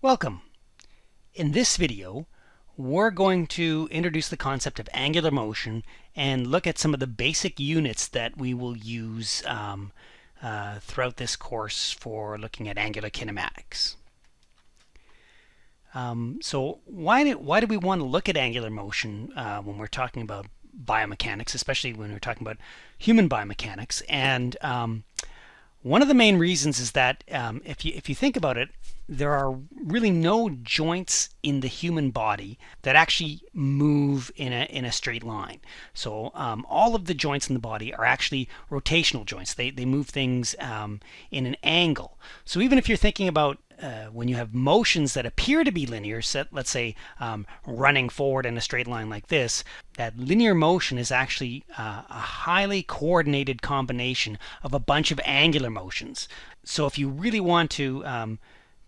Welcome. In this video, we're going to introduce the concept of angular motion and look at some of the basic units that we will use throughout this course for looking at angular kinematics. So why do we want to look at angular motion when we're talking about biomechanics, especially when we're talking about human biomechanics? And one of the main reasons is that if you think about it, there are really no joints in the human body that actually move in a straight line. So all of the joints in the body are actually rotational joints. They move things in an angle. So even if you're thinking about when you have motions that appear to be linear, let's say running forward in a straight line like this, that linear motion is actually a highly coordinated combination of a bunch of angular motions. So if you really want to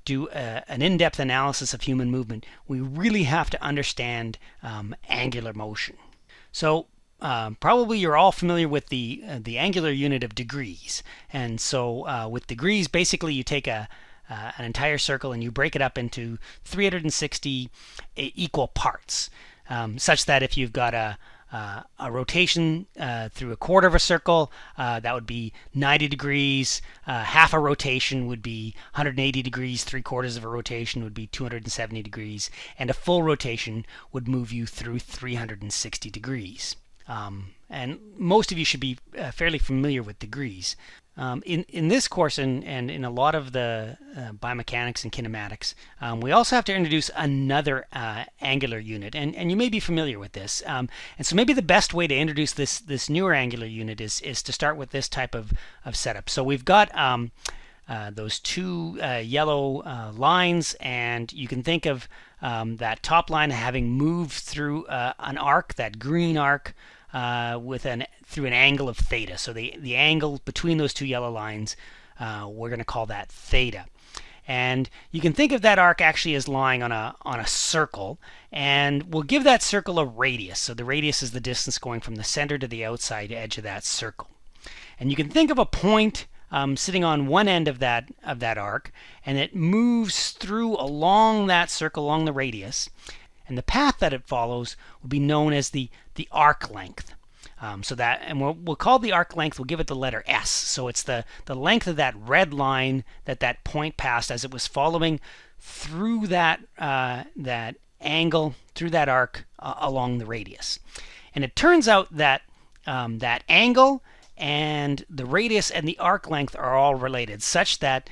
do an in-depth analysis of human movement, we really have to understand angular motion. So probably you're all familiar with the angular unit of degrees. And so with degrees, basically you take an entire circle and you break it up into 360 equal parts, such that if you've got a rotation through a quarter of a circle, that would be 90 degrees. Half a rotation would be 180 degrees. 3/4 of a rotation would be 270 degrees. And a full rotation would move you through 360 degrees. And most of you should be fairly familiar with degrees. In this course and in a lot of the biomechanics and kinematics, we also have to introduce another angular unit, and you may be familiar with this. And so maybe the best way to introduce this newer angular unit is to start with this type of setup. So we've got those two yellow lines, and you can think of that top line having moved through an arc, that green arc, through an angle of theta. So the angle between those two yellow lines, we're going to call that theta. And you can think of that arc actually as lying on a circle, and we'll give that circle a radius. So the radius is the distance going from the center to the outside edge of that circle. And you can think of a point sitting on one end of that arc, and it moves through along that circle, along the radius. And the path that it follows will be known as the arc length. We'll call the arc length, we'll give it the letter S. So it's the length of that red line that point passed as it was following through that angle, through that arc along the radius. And it turns out that that angle and the radius and the arc length are all related, such that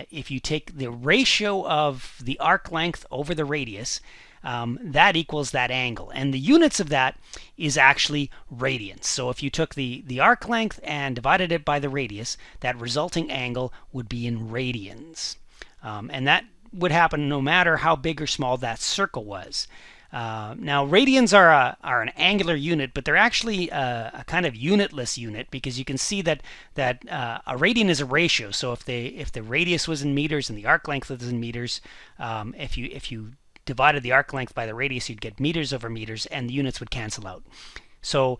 if you take the ratio of the arc length over the radius, that equals that angle. And the units of that is actually radians. So if you took the arc length and divided it by the radius, that resulting angle would be in radians. And that would happen no matter how big or small that circle was. Now, radians are an angular unit, but they're actually a kind of unitless unit, because you can see that a radian is a ratio. So if the radius was in meters and the arc length was in meters, if you divided the arc length by the radius, you'd get meters over meters, and the units would cancel out. So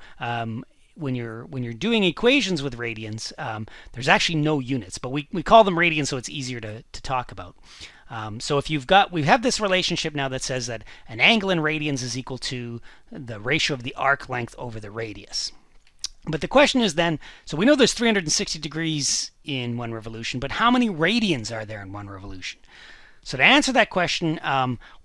when you're doing equations with radians, there's actually no units, but we call them radians so it's easier to talk about. So if we have this relationship now that says that an angle in radians is equal to the ratio of the arc length over the radius. But the question is then, so we know there's 360 degrees in one revolution, but how many radians are there in one revolution? So to answer that question,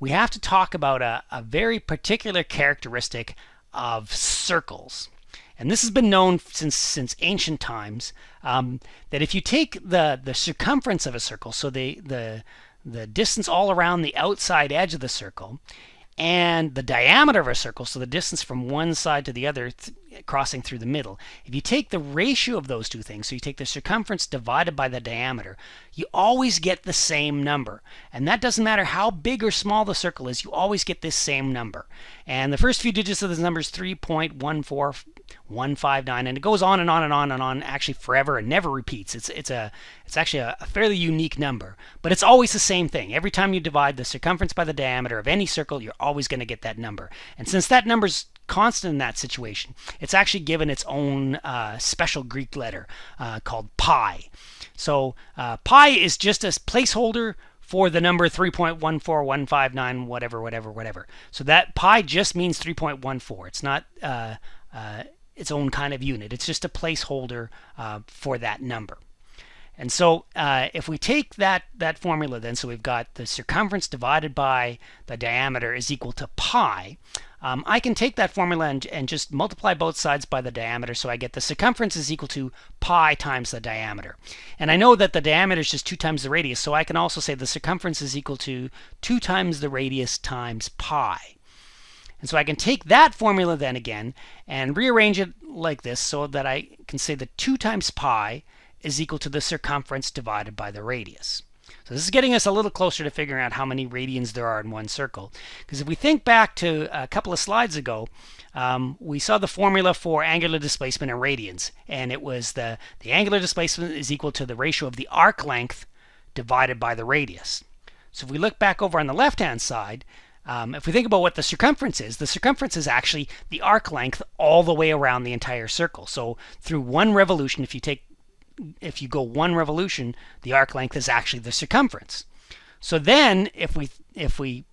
we have to talk about a very particular characteristic of circles. And this has been known since ancient times, that if you take the circumference of a circle, so the distance all around the outside edge of the circle, and the diameter of a circle, so the distance from one side to the other crossing through the middle, if you take the ratio of those two things, so you take the circumference divided by the diameter, you always get the same number. And that doesn't matter how big or small the circle is, you always get this same number. And the first few digits of this number is 3.14159, and it goes on and on and on and on, actually forever, and never repeats. It's actually a fairly unique number, but it's always the same thing. Every time you divide the circumference by the diameter of any circle, you're always going to get that number. And since that number's constant in that situation, it's actually given its own special Greek letter called pi. So pi is just a placeholder for the number 3.14159 whatever. So that pi just means 3.14. It's not its own kind of unit. It's just a placeholder for that number. And so if we take that formula then, so we've got the circumference divided by the diameter is equal to pi, I can take that formula and just multiply both sides by the diameter, so I get the circumference is equal to pi times the diameter. And I know that the diameter is just 2 times the radius, so I can also say the circumference is equal to 2 times the radius times pi. And so I can take that formula then again and rearrange it like this, so that I can say that 2 times pi is equal to the circumference divided by the radius. So this is getting us a little closer to figuring out how many radians there are in one circle. Because if we think back to a couple of slides ago, we saw the formula for angular displacement in radians, and it was the angular displacement is equal to the ratio of the arc length divided by the radius. So if we look back over on the left-hand side, if we think about what the circumference is actually the arc length all the way around the entire circle. So through one revolution, if you go one revolution, the arc length is actually the circumference. So then, if we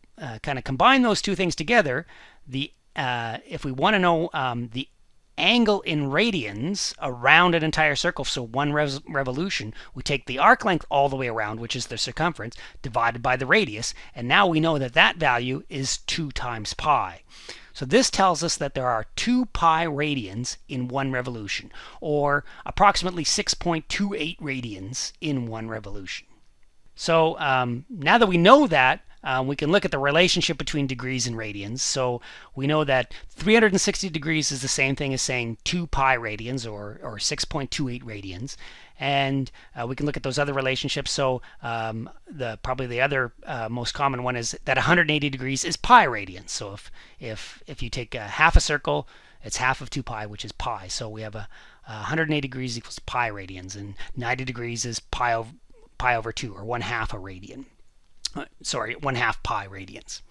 kind of combine those two things together, if we want to know the angle in radians around an entire circle, so one revolution, we take the arc length all the way around, which is the circumference, divided by the radius, and now we know that that value is 2 times pi. So this tells us that there are 2 pi radians in one revolution, or approximately 6.28 radians in one revolution. So now that we know that, we can look at the relationship between degrees and radians. So we know that 360 degrees is the same thing as saying 2 pi radians, or 6.28 radians. And we can look at those other relationships. So probably the other most common one is that 180 degrees is pi radians. So if you take half a circle, it's half of 2 pi, which is pi. So we have 180 degrees equals pi radians, and 90 degrees is pi over 2, or 1/2 a radian. Sorry, 1/2 pi radians.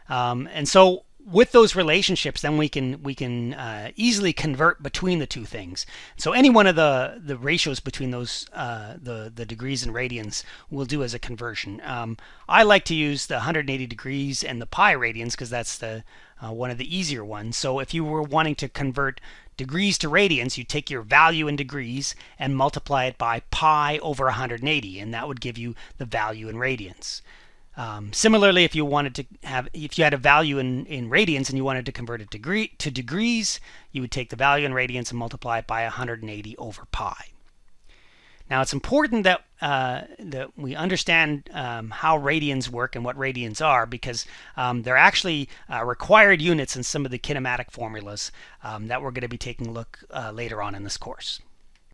And so with those relationships, then we can easily convert between the two things. So any one of the ratios between those the degrees and radians will do as a conversion. I like to use the 180 degrees and the pi radians because that's the one of the easier ones. So if you were wanting to convert degrees to radians, you take your value in degrees and multiply it by pi over 180, and that would give you the value in radians. Similarly, if you had a value in radians and you wanted to convert it to degrees, you would take the value in radians and multiply it by 180 over pi. Now, it's important that we understand how radians work and what radians are, because they're actually required units in some of the kinematic formulas that we're going to be taking a look later on in this course.